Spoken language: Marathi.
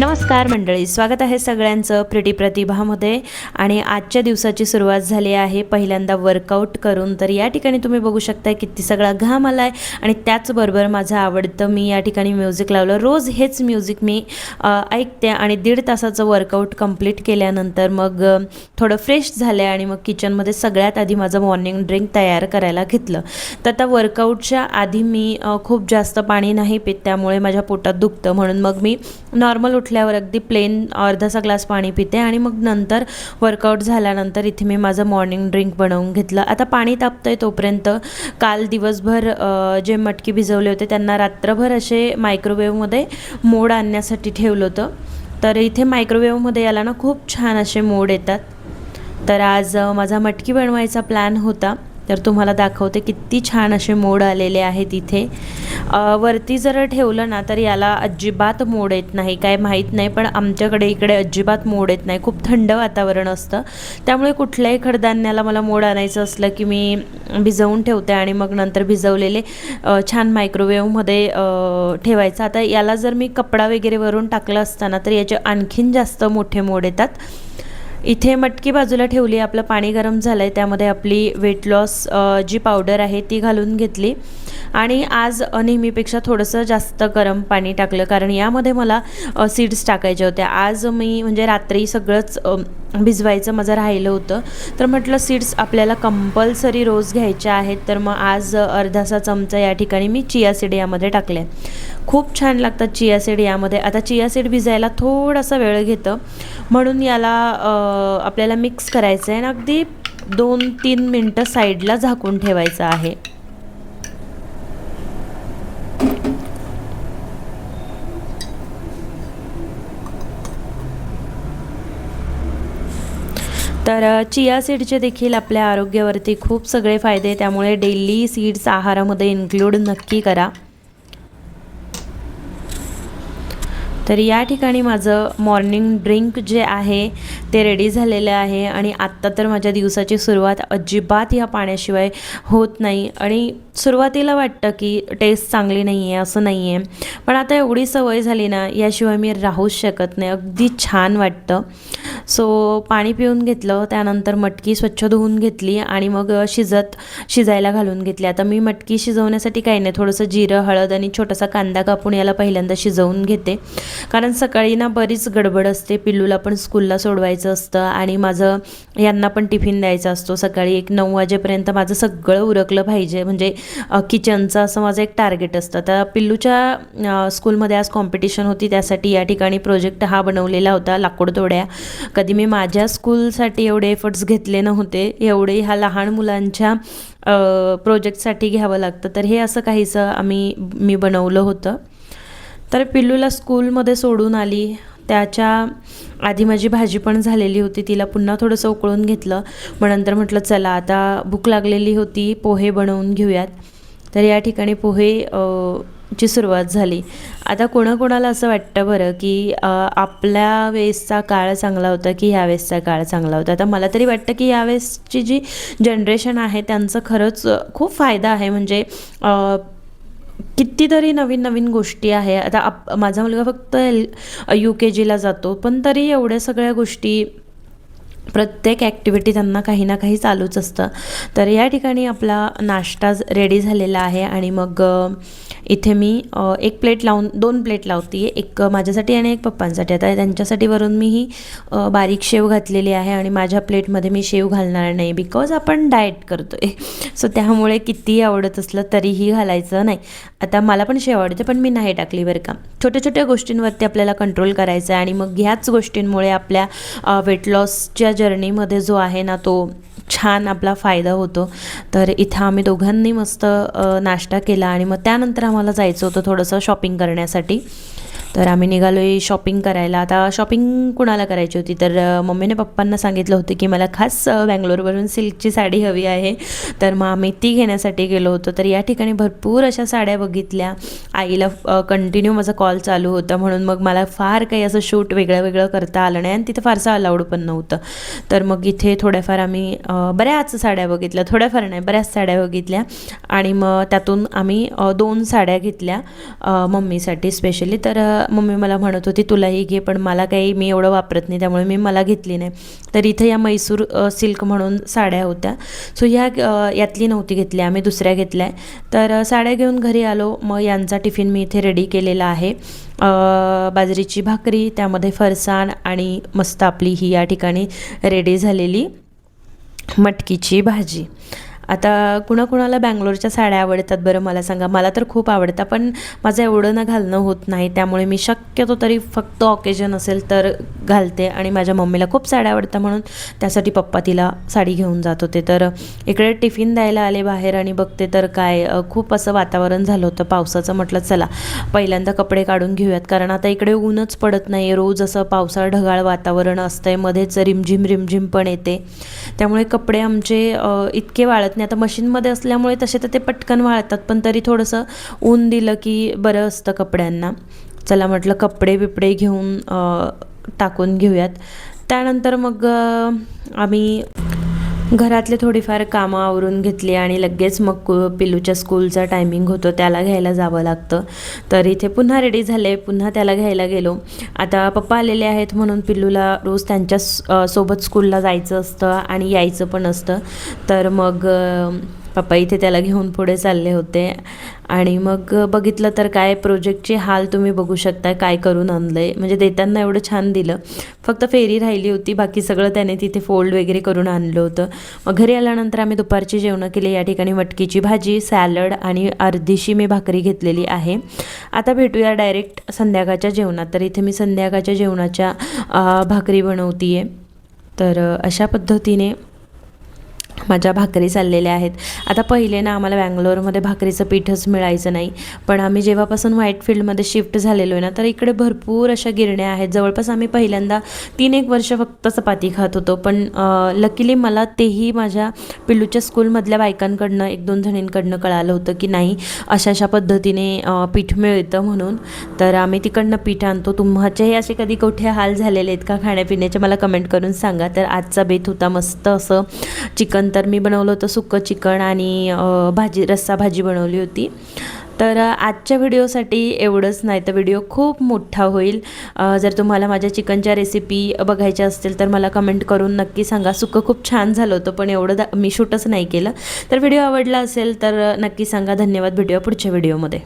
नमस्कार मंडळी, स्वागत आहे सगळ्यांचं प्रिटी प्रतिभामध्ये। आणि आजच्या दिवसाची सुरुवात झाली आहे पहिल्यांदा वर्कआउट करून। तर या ठिकाणी तुम्ही बघू शकता किती सगळा घाम आलाय आणि त्याचबरोबर माझं आवडतं मी या ठिकाणी म्युझिक लावलं। रोज हेच म्युझिक मी ऐकते आणि 1.5 तासाचं वर्कआउट कंप्लीट केल्यानंतर मग थोडं फ्रेश झाले आणि मग किचनमध्ये सगळ्यात आधी माझं मॉर्निंग ड्रिंक तयार करायला घेतलं। तर आता वर्कआउटच्या आधी मी खूप जास्त पाणी नाही पित, त्यामुळे माझ्या पोटात दुखतं, म्हणून मग मी नॉर्मल उठल्यावर अगदी प्लेन अर्धासा ग्लास पाणी पिते आणि मग नंतर वर्कआउट झाल्यानंतर इथे मी माझं मॉर्निंग ड्रिंक बनवून घेतलं। आता पाणी तापतंय तोपर्यंत काल दिवसभर जे मटकी भिजवले होते त्यांना रात्रभर असे मायक्रोवेव्हमध्ये मोड आणण्यासाठी ठेवलं होतं। तर इथे मायक्रोवेव्हमध्ये याला ना खूप छान असे मोड येतात। तर आज माझा मटकी बनवायचा प्लॅन होता, तर तुम्हाला दाखवते किती छान असे मोड आलेले आहेत। इथे वरती जर ठेवलं ना तर याला अजिबात मोड येत नाही, काय माहीत नाही, पण आमच्याकडे इकडे अजिबात मोड येत नाही। खूप थंड वातावरण असतं, त्यामुळे कुठल्याही कडधान्याला मला मोड आणायचं असलं की मी भिजवून ठेवते आणि मग नंतर भिजवलेले छान मायक्रोवेव्हमध्ये ठेवायचं। आता याला जर मी कपडा वगैरे वरून टाकलं असताना तर याचे आणखीन जास्त मोठे मोड येतात। इथे मटकी बाजूला ठेवली, आपलं पाणी गरम झालं आहे, त्यामध्ये आपली वेट लॉस जी पावडर आहे ती घालून घेतली आणि आज नेहमीपेक्षा थोडंसं जास्त गरम पाणी टाकलं, कारण यामध्ये मला सीड्स टाकायचे होते। आज मी म्हणजे रात्री सगळंच भिजवायचं माझं राहिलं होतं, तर म्हटलं सीड्स आपल्याला कंपल्सरी रोज घ्यायचे आहेत, तर मग आज अर्धासा चमचा या ठिकाणी मी चिया सीड यामध्ये टाकले। खूप छान लागतात चिया सीड यामध्ये। आता चिया सीड भिजायला थोडासा वेळ घेतं, म्हणून याला आपल्याला मिक्स करायचं आहे आणि अगदी 2-3 मिनटं साईडला झाकून ठेवायचं आहे। तर चिया सीडचे देखील आपल्या आरोग्यावरती खूप सगळे फायदे, त्यामुळे डेली सीड्स आहारामध्ये इन्क्लूड नक्की करा। तर या ठिकाणी माझं मॉर्निंग ड्रिंक जे आहे ते रेडी झालेलं आहे आणि आत्ता तर माझ्या दिवसाची सुरुवात अजिबात या पाण्याशिवाय होत नाही। आणि सुरुवातीला वाटतं की टेस्ट चांगली नाही आहे, असं नाही आहे, पण आता एवढी सवय झाली ना, याशिवाय मी राहूच शकत नाही, अगदी छान वाटतं। सो पाणी पिऊन घेतलं, त्यानंतर मटकी स्वच्छ धुवून घेतली आणि मग शिजायला घालून घेतली। आता मी मटकी शिजवण्यासाठी काही नाही, थोडंसं जिरं, हळद आणि छोटासा कांदा कापून याला पहिल्यांदा शिजवून घेते, कारण सकाळी ना बरीच गडबड असते, पिल्लूला पण स्कूलला सोडवायचं असतं आणि माझं यांना पण टिफिन द्यायचा असतो सकाळी। 9 वाजेपर्यंत माझं सगळं उरकलं पाहिजे, म्हणजे किचनचं असं माझं एक टार्गेट असतं। तर पिल्लूच्या स्कूलमध्ये आज कॉम्पिटिशन होती, त्यासाठी या ठिकाणी प्रोजेक्ट हा बनवलेला होता, लाकूड तोड्या। कधी मी माझ्या स्कूलसाठी एवढे एफर्ट्स घेतले नव्हते, एवढे ह्या लहान मुलांच्या प्रोजेक्टसाठी घ्यावं लागतं, तर हे असं काहीसं मी बनवलं होतं। तर पिल्लूला स्कूलमध्ये सोडून आली, त्याच्या आधी माझी भाजी पण झालेली होती, तिला पुन्हा थोडंसं उकळून घेतलं। मग नंतर म्हटलं चला आता भूक लागलेली होती, पोहे बनवून घेऊयात। तर या ठिकाणी पोहे ची सुरुवात झाली। आता कोणाकोणाला असं वाटतं बरं की आपल्या वेळेसचा काळ चांगला होता की ह्यावेळेसचा काळ चांगला होता। आता मला तरी वाटतं की यावेळेसची जी जनरेशन आहे त्यांचं खरंच खूप फायदा आहे, म्हणजे कितीतरी नवीन नवीन गोष्टी आहे। आता माझा मुलगा फक्त UKGला जातो, पण तरी एवढ्या सगळ्या गोष्टी, प्रत्येक ॲक्टिव्हिटी त्यांना काही ना काही चालूच असतं। तर या ठिकाणी आपला नाश्ता रेडी झालेला आहे आणि मग इथे मी 1 प्लेट लावून 2 प्लेट लावते, एक माझ्यासाठी आणि एक पप्पांसाठी। आता त्यांच्यासाठी वरून मी ही बारीक शेव घातलेली आहे आणि माझ्या प्लेटमध्ये मी शेव घालणार नाही, बिकॉज आपण डाएट करतो आहे, सो त्यामुळे कितीही आवडत असलं तरीही घालायचं नाही। आता मला पण शेव आवडते, पण मी नाही टाकली बरं का। छोट्या छोट्या गोष्टींवरती आपल्याला कंट्रोल करायचं आहे आणि मग ह्याच गोष्टींमुळे आपल्या वेट लॉसच्या जर्नीमध्ये जो आहे ना तो छान आपला फायदा होतो। तर इथं आम्ही दोघांनी मस्त नाश्ता केला आणि मग त्यानंतर आम्हाला जायचं होतं थोडंसं शॉपिंग करण्यासाठी। तर आम्ही निघालो आहे शॉपिंग करायला। आता शॉपिंग कुणाला करायची होती, तर मम्मीने पप्पांना सांगितलं होतं की मला खास बँगलोरवरून सिल्कची साडी हवी आहे, तर मग आम्ही ती घेण्यासाठी गेलो होतो। तर या ठिकाणी भरपूर अशा साड्या बघितल्या, आईला कंटिन्यू माझा कॉल चालू होता, म्हणून मग मला फार काही असं शूट वेगळं करता आलं नाही आणि तिथं फारसं अलाउड पण नव्हतं। तर मग इथे थोड्याफार आम्ही बऱ्याच साड्या बघितल्या, थोड्याफार नाही बऱ्याच साड्या बघितल्या आणि मग त्यातून आम्ही 2 साड्या घेतल्या मम्मीसाठी स्पेशली। तर मम्मी मला म्हणत होती तुलाही घे, पण मला काही मी एवढं वापरत नाही त्यामुळे मी मला घेतली नाही. तर इथं या मैसूर सिल्क म्हणून साड्या होत्या. सो यातली नव्हती घेतली, आम्ही दुसऱ्या घेतल्या. तर साड्या घेऊन घरी आलो. मग यांचा टिफिन मी इथे रेडी केलेला आहे. बाजरीची भाकरी, त्यामध्ये फरसाण आणि मस्त आपली ही या ठिकाणी रेडी झालेली मटकीची भाजी. आता कुणाकुणाला बँगलोरच्या साड्या आवडतात बरं मला सांगा. मला तर खूप आवडतात, पण माझं एवढं ना घालणं होत नाही, त्यामुळे मी शक्यतो तरी फक्त ऑकेजन असेल तर घालते. आणि माझ्या मम्मीला खूप साड्या आवडतात म्हणून त्यासाठी पप्पा तिला साडी घेऊन जात होते. तर इकडे टिफिन द्यायला आले बाहेर आणि बघते तर काय खूप असं वातावरण झालं होतं पावसाचं. म्हटलं चला पहिल्यांदा कपडे काढून घेऊयात, कारण आता इकडे ऊनच पडत नाही, रोज असं पावसाळ ढगाळ वातावरण असतंय, मध्येच रिमझिम रिमझिम पण येते. त्यामुळे कपडे आमचे इतके वाळत नाही. आता मशीनमध्ये असल्यामुळे तसे तर ते पटकन वाळतात, पण तरी थोडंसं ऊन दिलं की बरं असतं कपड्यांना. चला म्हटलं कपडे बिपडे घेऊन टाकून घेऊयात. त्यानंतर मग आम्ही घरातले थोडीफार कामं आवरून घेतली आणि लगेच मग पिल्लूच्या स्कूलचा टायमिंग होतो, त्याला घ्यायला जावं लागतं. तर इथे पुन्हा रेडी झाले, पुन्हा त्याला घ्यायला गेलो. आता पप्पा आलेले आहेत म्हणून पिल्लूला रोज त्यांच्या सोबत स्कूलला जायचं असतं आणि यायचं पण असतं. तर मग पप्पा इथे त्याला घेऊन पुढे चालले होते. आणि मग बघितलं तर काय प्रोजेक्टचे हाल तुम्ही बघू शकता, काय करून आणलं आहे. म्हणजे देताना एवढं छान दिलं, फक्त फेरी राहिली होती, बाकी सगळं त्याने तिथे फोल्ड वगैरे करून आणलं होतं. मग घरी आल्यानंतर आम्ही दुपारची जेवणं केली. या ठिकाणी मटकीची भाजी, सॅलड आणि अर्धीशी मी भाकरी घेतलेली आहे. आता भेटूया डायरेक्ट संध्याकाळच्या जेवणात. तर इथे मी संध्याकाळच्या जेवणाच्या भाकरी बनवते आहे. तर अशा पद्धतीने माझ्या भाकरी चाललेल्या आहेत. आता पहिले ना आम्हाला बँगलोरमध्ये भाकरीचं पीठच मिळायचं नाही, पण आम्ही जेव्हापासून व्हाईटफील्डमध्ये शिफ्ट झालेलो आहे ना, तर इकडे भरपूर अशा गिरण्या आहेत. जवळपास आम्ही पहिल्यांदा 3-1 वर्ष फक्त चपाती खात होतो, पण लकीली मला तेही माझ्या पिल्लूच्या स्कूलमधल्या बायकांकडनं 1-2 जणींकडनं कळालं होतं की नाही अशा पद्धतीने पीठ मिळतं म्हणून. तर आम्ही तिकडनं पीठ आणतो. तुमच्याही असे कधी कुठे हाल झालेले आहेत का खाण्यापिण्याचे, मला कमेंट करून सांगा. तर आजचा बेत होता मस्त असं चिकन. तर मी बनवलं होतं सुक्कं चिकन आणि रस्सा भाजी बनवली होती. तर आजच्या व्हिडिओसाठी एवढंच, नाही तर व्हिडिओ खूप मोठा होईल. जर तुम्हाला माझ्या चिकनच्या रेसिपी बघायच्या असतील तर मला कमेंट करून नक्की सांगा. सुक्कं खूप छान झालं होतं, पण एवढं मी शूटच नाही केलं. तर व्हिडिओ आवडला असेल तर नक्की सांगा. धन्यवाद. भेटूया पुढच्या व्हिडिओमध्ये.